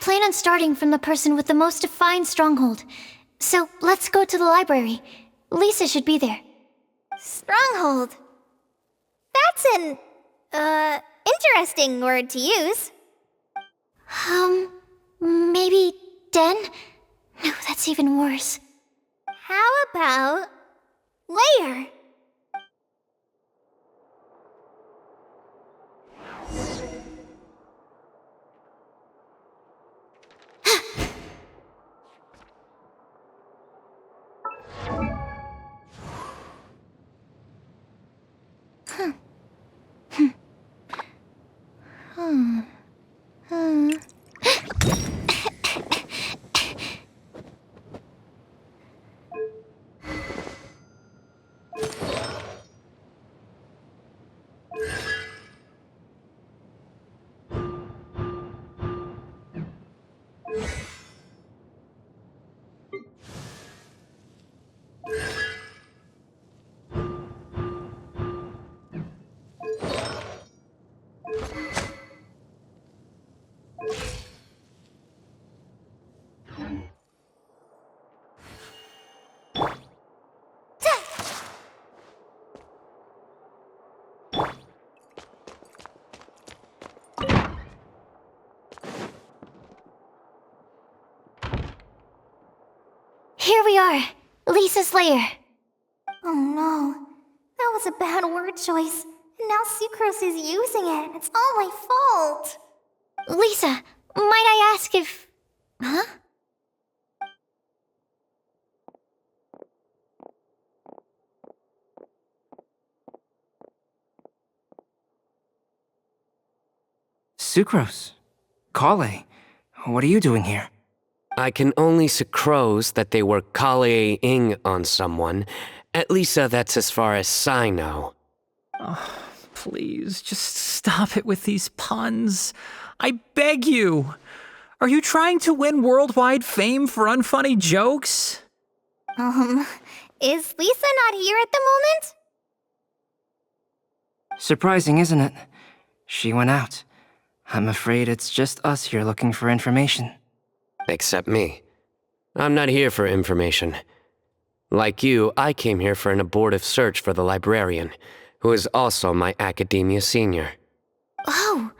plan on starting from the person with the most defined stronghold. So let's go to the library. Lisa should be there. Stronghold. That's an, interesting word to use. Maybe den? No, that's even worse. How about layer? Here we are, Lisa's lair. Oh no, that was a bad word choice. And now Sucrose is using it. It's all my fault. Lisa, might I ask if... Huh? Sucrose. Kale. What are you doing here? I can only sucrose that they were Kale-ing on someone. At least that's as far as I know. Oh, please, just stop it with these puns. I beg you. Are you trying to win worldwide fame for unfunny jokes? Is Lisa not here at the moment? Surprising, isn't it? She went out. I'm afraid it's just us here looking for information. Except me. I'm not here for information. Like you, I came here for an abortive search for the librarian, who is also my academia senior. Oh,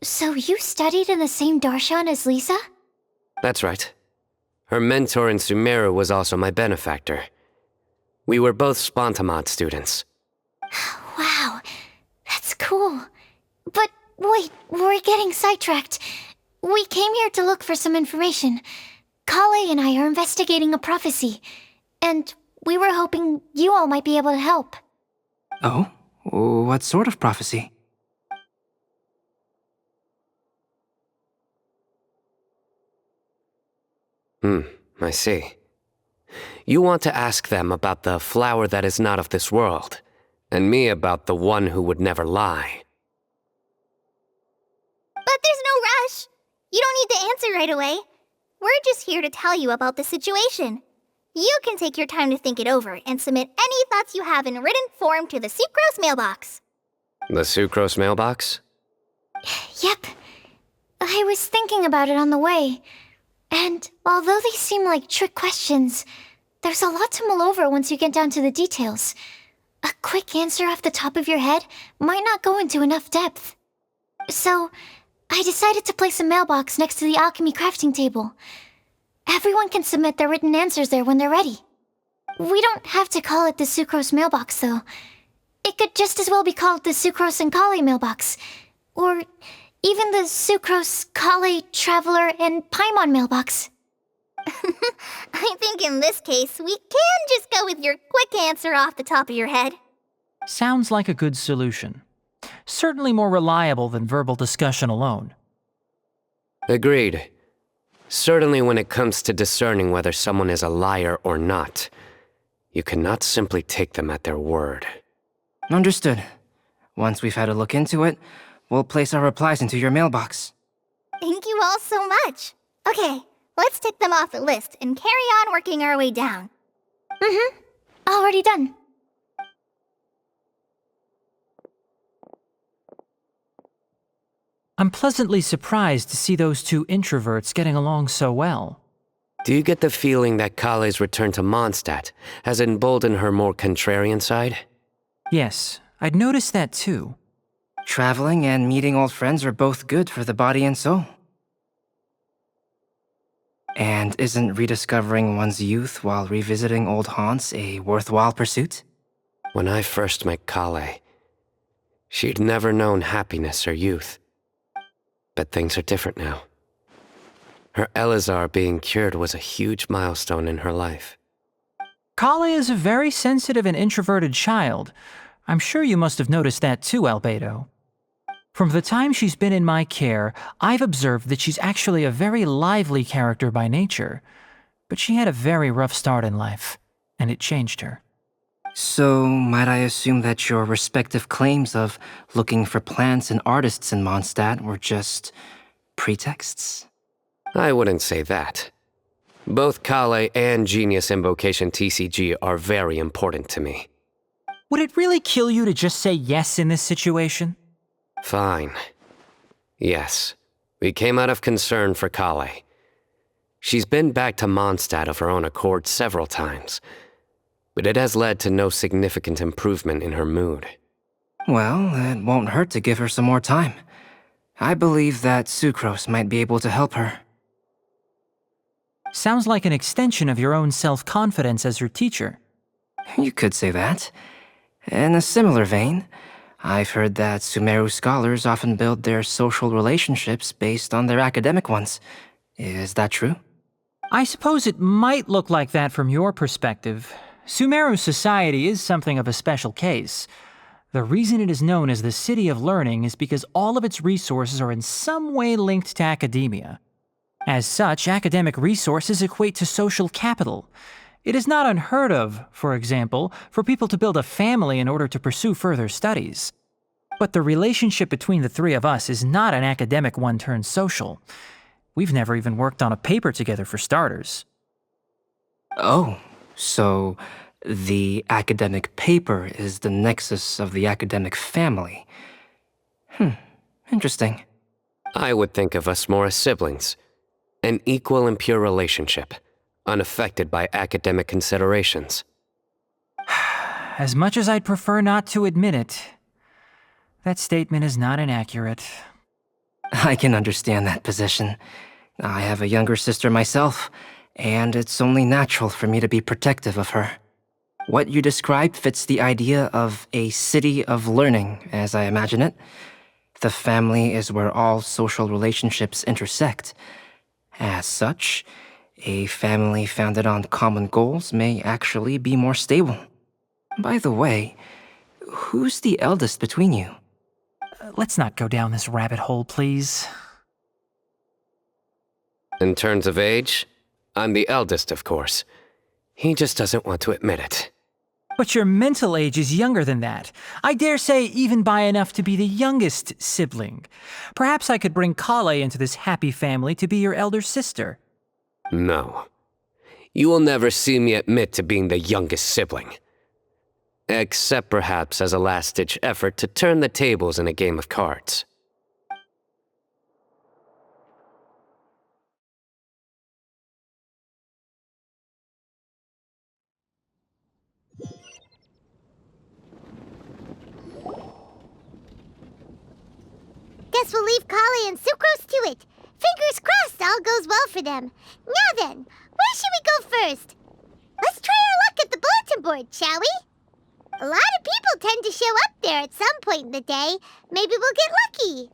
so you studied in the same darshan as Lisa? That's right. Her mentor in Sumeru was also my benefactor. We were both Spontamod students. Wow, that's cool. But wait, we're getting sidetracked. We came here to look for some information. Kale and I are investigating a prophecy, and we were hoping you all might be able to help. Oh? What sort of prophecy? I see. You want to ask them about the flower that is not of this world, and me about the one who would never lie. But there's no rush. You don't need to answer right away. We're just here to tell you about the situation. You can take your time to think it over and submit any thoughts you have in written form to the Sucrose mailbox. The Sucrose mailbox? Yep. I was thinking about it on the way. And although they seem like trick questions, there's a lot to mull over once you get down to the details. A quick answer off the top of your head might not go into enough depth. So, I decided to place a mailbox next to the alchemy crafting table. Everyone can submit their written answers there when they're ready. We don't have to call it the Sucrose mailbox, though. It could just as well be called the Sucrose and Kale mailbox. Or even the Sucrose, Kale, Traveler, and Paimon mailbox. I think in this case, we can just go with your quick answer off the top of your head. Sounds like a good solution. Certainly more reliable than verbal discussion alone. Agreed. Certainly when it comes to discerning whether someone is a liar or not, you cannot simply take them at their word. Understood. Once we've had a look into it, we'll place our replies into your mailbox. Thank you all so much. Okay, let's tick them off the list and carry on working our way down. Already done. I'm pleasantly surprised to see those two introverts getting along so well. Do you get the feeling that Kale's return to Mondstadt has emboldened her more contrarian side? Yes, I'd noticed that too. Traveling and meeting old friends are both good for the body and soul. And isn't rediscovering one's youth while revisiting old haunts a worthwhile pursuit? When I first met Kale, she'd never known happiness or youth. But things are different now. Her Elazar being cured was a huge milestone in her life. Kale is a very sensitive and introverted child. I'm sure you must have noticed that too, Albedo. From the time she's been in my care, I've observed that she's actually a very lively character by nature. But she had a very rough start in life, and it changed her. So, might I assume that your respective claims of looking for plants and artists in Mondstadt were just pretexts? I wouldn't say that. Both Kale and Genius Invocation TCG are very important to me. Would it really kill you to just say yes in this situation? Fine. Yes, we came out of concern for Kale. She's been back to Mondstadt of her own accord several times, but it has led to no significant improvement in her mood. Well, it won't hurt to give her some more time. I believe that Sucrose might be able to help her. Sounds like an extension of your own self-confidence as her teacher. You could say that. In a similar vein, I've heard that Sumeru scholars often build their social relationships based on their academic ones. Is that true? I suppose it might look like that from your perspective. Sumeru society is something of a special case. The reason it is known as the City of Learning is because all of its resources are in some way linked to academia. As such, academic resources equate to social capital. It is not unheard of, for example, for people to build a family in order to pursue further studies. But the relationship between the three of us is not an academic one turned social. We've never even worked on a paper together for starters. Oh, so the academic paper is the nexus of the academic family. Interesting. I would think of us more as siblings. An equal and pure relationship, unaffected by academic considerations. As much as I'd prefer not to admit it, that statement is not inaccurate. I can understand that position. I have a younger sister myself, and it's only natural for me to be protective of her. What you described fits the idea of a city of learning, as I imagine it. The family is where all social relationships intersect. As such, a family founded on common goals may actually be more stable. By the way, who's the eldest between you? Let's not go down this rabbit hole, please. In terms of age, I'm the eldest, of course. He just doesn't want to admit it. But your mental age is younger than that. I dare say even by enough to be the youngest sibling. Perhaps I could bring Kale into this happy family to be your elder sister. No. You will never see me admit to being the youngest sibling. Except perhaps as a last-ditch effort to turn the tables in a game of cards. Guess we'll leave Kale and Sucrose to it. Fingers crossed all goes well for them. Now then, where should we go first? Let's try our luck at the bulletin board, shall we? A lot of people tend to show up there at some point in the day. Maybe we'll get lucky.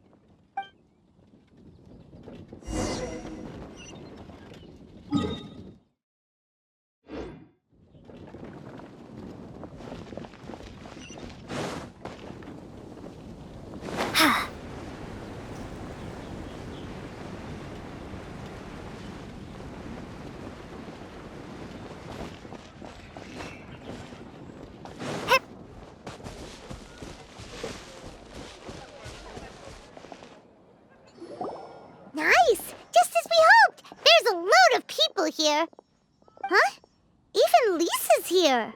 Nice! Just as we hoped! There's a load of people here. Huh? Even Lisa's here.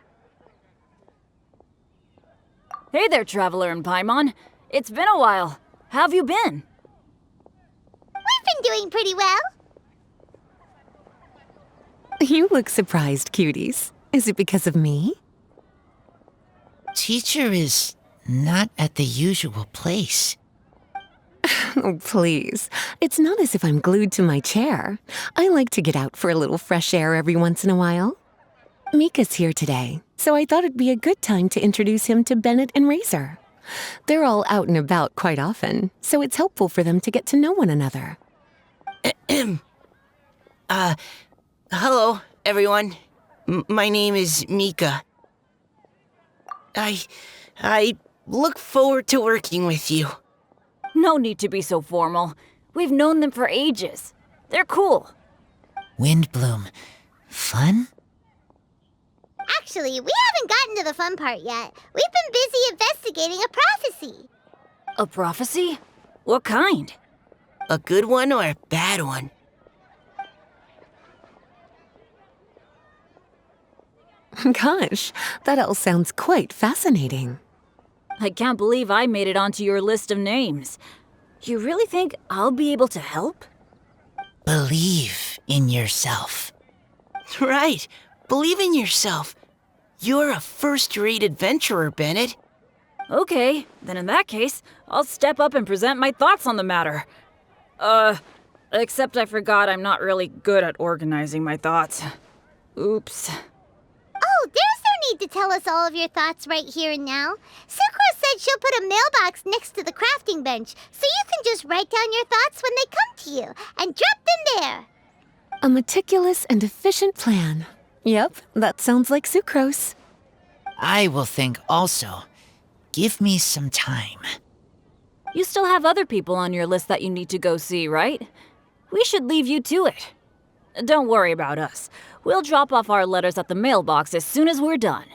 Hey there, Traveler in Paimon. It's been a while. How have you been? doing pretty well. You look surprised, cuties. Is it because of me? Teacher is not at the usual place. Oh, please. It's not as if I'm glued to my chair. I like to get out for a little fresh air every once in a while. Mika's here today, so I thought it'd be a good time to introduce him to Bennett and Razor. They're all out and about quite often, so it's helpful for them to get to know one another. Hello, everyone. My name is Mika. I look forward to working with you. No need to be so formal. We've known them for ages. They're cool. Windbloom. Fun? Actually, we haven't gotten to the fun part yet. We've been busy investigating a prophecy. A prophecy? What kind? A good one or a bad one? Gosh, that all sounds quite fascinating. I can't believe I made it onto your list of names. You really think I'll be able to help? Believe in yourself. Right. Believe in yourself. You're a first-rate adventurer, Bennett. Okay, then in that case, I'll step up and present my thoughts on the matter. Except I forgot I'm not really good at organizing my thoughts. Oops. Oh, there's no need to tell us all of your thoughts right here and now. Sucro said she'll put a mailbox next to the crafting bench, so you can just write down your thoughts when they come to you, and drop them there. A meticulous and efficient plan. Yep, that sounds like sucrose. I will think also. Give me some time. You still have other people on your list that you need to go see, right? We should leave you to it. Don't worry about us. We'll drop off our letters at the mailbox as soon as we're done.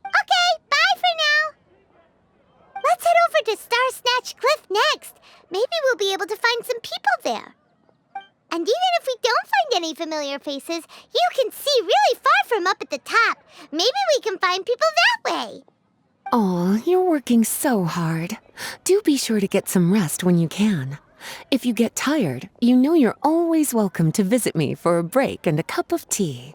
Okay, bye for now. Let's head over to Star Snatch Cliff next. Maybe we'll be able to find some people there. And even if we don't find any familiar faces, you can see really far from up at the top. Maybe we can find people that way. Aw, you're working so hard. Do be sure to get some rest when you can. If you get tired, you know you're always welcome to visit me for a break and a cup of tea.